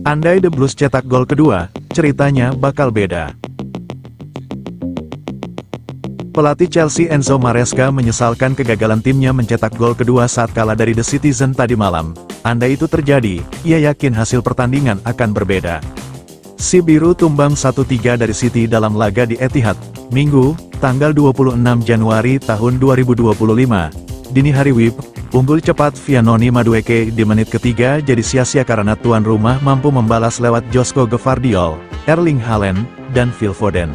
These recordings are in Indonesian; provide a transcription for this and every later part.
Andai The Blues cetak gol kedua, ceritanya bakal beda. Pelatih Chelsea Enzo Maresca menyesalkan kegagalan timnya mencetak gol kedua saat kalah dari The Citizen tadi malam. Andai itu terjadi, ia yakin hasil pertandingan akan berbeda. Si Biru tumbang 1-3 dari City dalam laga di Etihad, Minggu, tanggal 26 Januari tahun 2025. Dini hari WIB, unggul cepat via Noni Madueke di menit ketiga jadi sia-sia karena tuan rumah mampu membalas lewat Josko Gvardiol, Erling Haaland, dan Phil Foden.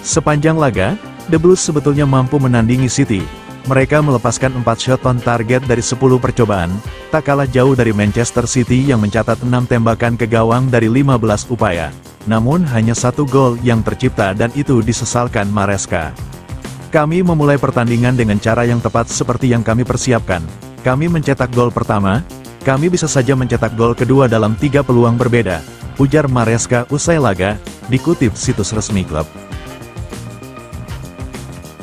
Sepanjang laga, The Blues sebetulnya mampu menandingi City. Mereka melepaskan 4 shot on target dari 10 percobaan, tak kalah jauh dari Manchester City yang mencatat 6 tembakan ke gawang dari 15 upaya. Namun hanya 1 gol yang tercipta dan itu disesalkan Maresca. Kami memulai pertandingan dengan cara yang tepat seperti yang kami persiapkan. Kami mencetak gol pertama, kami bisa saja mencetak gol kedua dalam 3 peluang berbeda, ujar Maresca usai laga, dikutip situs resmi klub.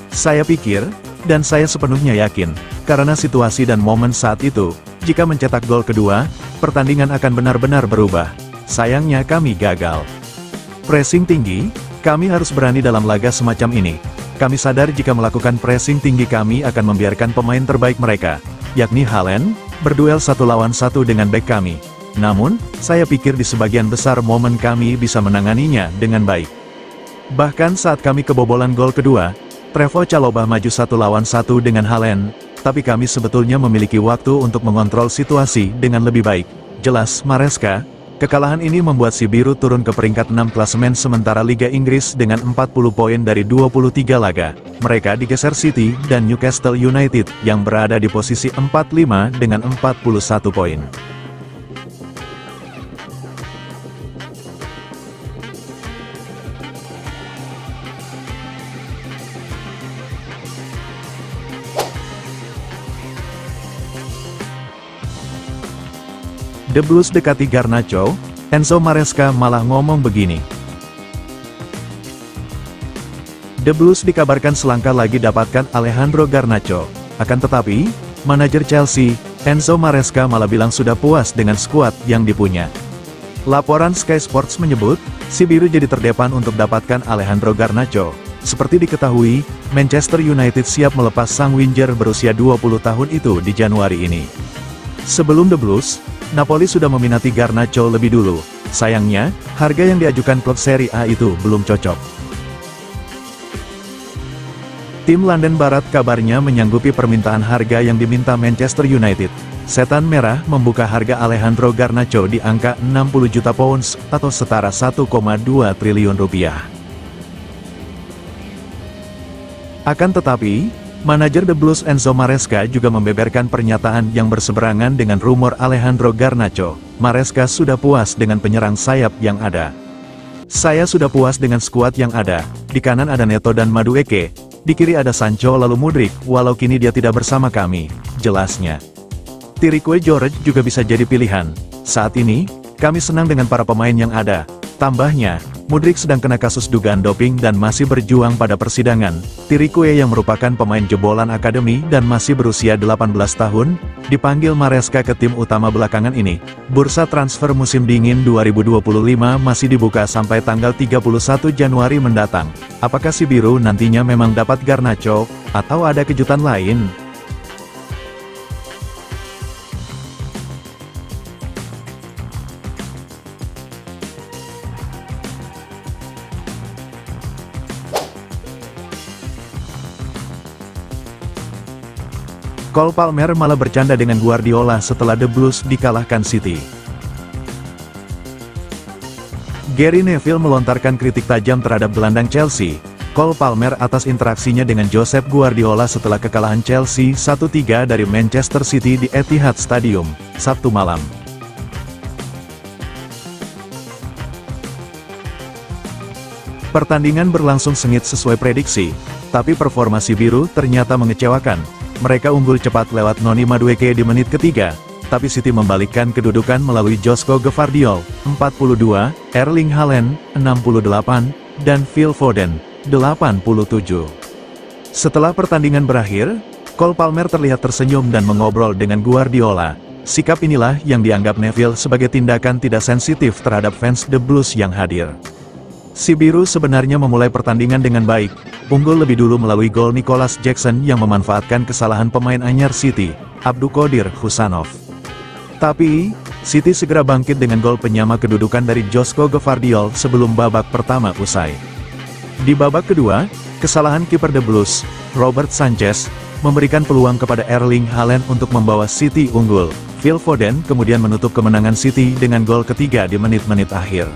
Saya pikir, dan saya sepenuhnya yakin, karena situasi dan momen saat itu, jika mencetak gol kedua, pertandingan akan benar-benar berubah. Sayangnya kami gagal. Pressing tinggi, kami harus berani dalam laga semacam ini. Kami sadar jika melakukan pressing tinggi kami akan membiarkan pemain terbaik mereka, yakni Haaland, berduel 1 lawan 1 dengan bek kami. Namun, saya pikir di sebagian besar momen kami bisa menanganinya dengan baik. Bahkan saat kami kebobolan gol kedua, Trevoh Chalobah maju 1 lawan 1 dengan Haaland, tapi kami sebetulnya memiliki waktu untuk mengontrol situasi dengan lebih baik, jelas Maresca. Kekalahan ini membuat si Biru turun ke peringkat 6 klasemen sementara Liga Inggris dengan 40 poin dari 23 laga. Mereka digeser City dan Newcastle United yang berada di posisi 45 dengan 41 poin. The Blues dekati Garnacho, Enzo Maresca malah ngomong begini. The Blues dikabarkan selangkah lagi dapatkan Alejandro Garnacho. Akan tetapi, manajer Chelsea, Enzo Maresca malah bilang sudah puas dengan skuad yang dipunya. Laporan Sky Sports menyebut, si Biru jadi terdepan untuk dapatkan Alejandro Garnacho. Seperti diketahui, Manchester United siap melepas sang winger berusia 20 tahun itu di Januari ini. Sebelum The Blues, Napoli sudah meminati Garnacho lebih dulu. Sayangnya, harga yang diajukan klub Serie A itu belum cocok. Tim London Barat kabarnya menyanggupi permintaan harga yang diminta Manchester United. Setan Merah membuka harga Alejandro Garnacho di angka 60 juta pounds atau setara 1,2 triliun rupiah. Akan tetapi, manajer The Blues Enzo Maresca juga membeberkan pernyataan yang berseberangan dengan rumor Alejandro Garnacho. Maresca sudah puas dengan penyerang sayap yang ada. Saya sudah puas dengan skuad yang ada. Di kanan ada Neto dan Madueke, di kiri ada Sancho lalu Mudryk, walau kini dia tidak bersama kami, jelasnya. Tirique George juga bisa jadi pilihan. Saat ini, kami senang dengan para pemain yang ada. Tambahnya, Mudryk sedang kena kasus dugaan doping dan masih berjuang pada persidangan. Tirique yang merupakan pemain jebolan akademi dan masih berusia 18 tahun, dipanggil Maresca ke tim utama belakangan ini. Bursa transfer musim dingin 2025 masih dibuka sampai tanggal 31 Januari mendatang. Apakah si Biru nantinya memang dapat Garnacho, atau ada kejutan lain? Cole Palmer malah bercanda dengan Guardiola setelah The Blues dikalahkan City. Gary Neville melontarkan kritik tajam terhadap gelandang Chelsea, Cole Palmer atas interaksinya dengan Josep Guardiola setelah kekalahan Chelsea 1-3 dari Manchester City di Etihad Stadium, Sabtu malam. Pertandingan berlangsung sengit sesuai prediksi, tapi performa si Biru ternyata mengecewakan. Mereka unggul cepat lewat Noni Madueke di menit ketiga, tapi City membalikkan kedudukan melalui Josko Gvardiol, 42, Erling Haaland, 68, dan Phil Foden, 87. Setelah pertandingan berakhir, Cole Palmer terlihat tersenyum dan mengobrol dengan Guardiola. Sikap inilah yang dianggap Neville sebagai tindakan tidak sensitif terhadap fans The Blues yang hadir. Si biru sebenarnya memulai pertandingan dengan baik, unggul lebih dulu melalui gol Nicholas Jackson yang memanfaatkan kesalahan pemain anyar City, Abdulkadir Husanov. Tapi, City segera bangkit dengan gol penyama kedudukan dari Joško Gvardiol sebelum babak pertama usai. Di babak kedua, kesalahan kiper The Blues, Robert Sanchez, memberikan peluang kepada Erling Haaland untuk membawa City unggul. Phil Foden kemudian menutup kemenangan City dengan gol ketiga di menit-menit akhir.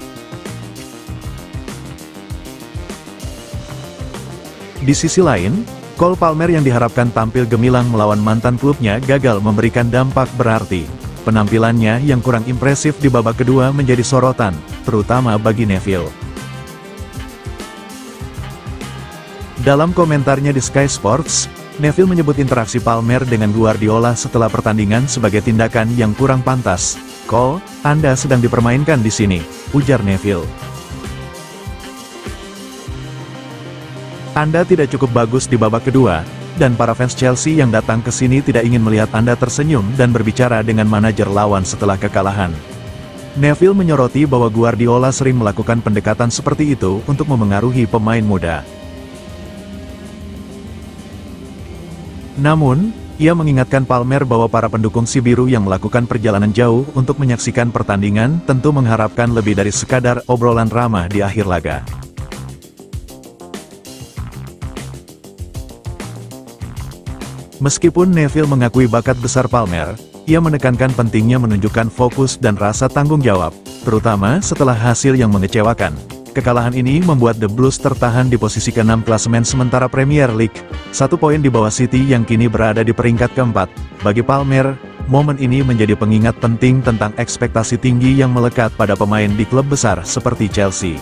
Di sisi lain, Cole Palmer yang diharapkan tampil gemilang melawan mantan klubnya gagal memberikan dampak berarti. Penampilannya yang kurang impresif di babak kedua menjadi sorotan, terutama bagi Neville. Dalam komentarnya di Sky Sports, Neville menyebut interaksi Palmer dengan Guardiola setelah pertandingan sebagai tindakan yang kurang pantas. "Cole, Anda sedang dipermainkan di sini," ujar Neville. "Anda tidak cukup bagus di babak kedua, dan para fans Chelsea yang datang ke sini tidak ingin melihat Anda tersenyum dan berbicara dengan manajer lawan setelah kekalahan." Neville menyoroti bahwa Guardiola sering melakukan pendekatan seperti itu untuk memengaruhi pemain muda. Namun, ia mengingatkan Palmer bahwa para pendukung si biru yang melakukan perjalanan jauh untuk menyaksikan pertandingan tentu mengharapkan lebih dari sekadar obrolan ramah di akhir laga. Meskipun Neville mengakui bakat besar Palmer, ia menekankan pentingnya menunjukkan fokus dan rasa tanggung jawab, terutama setelah hasil yang mengecewakan. Kekalahan ini membuat The Blues tertahan di posisi ke-6 klasemen sementara Premier League, 1 poin di bawah City yang kini berada di peringkat ke-4. Bagi Palmer, momen ini menjadi pengingat penting tentang ekspektasi tinggi yang melekat pada pemain di klub besar seperti Chelsea.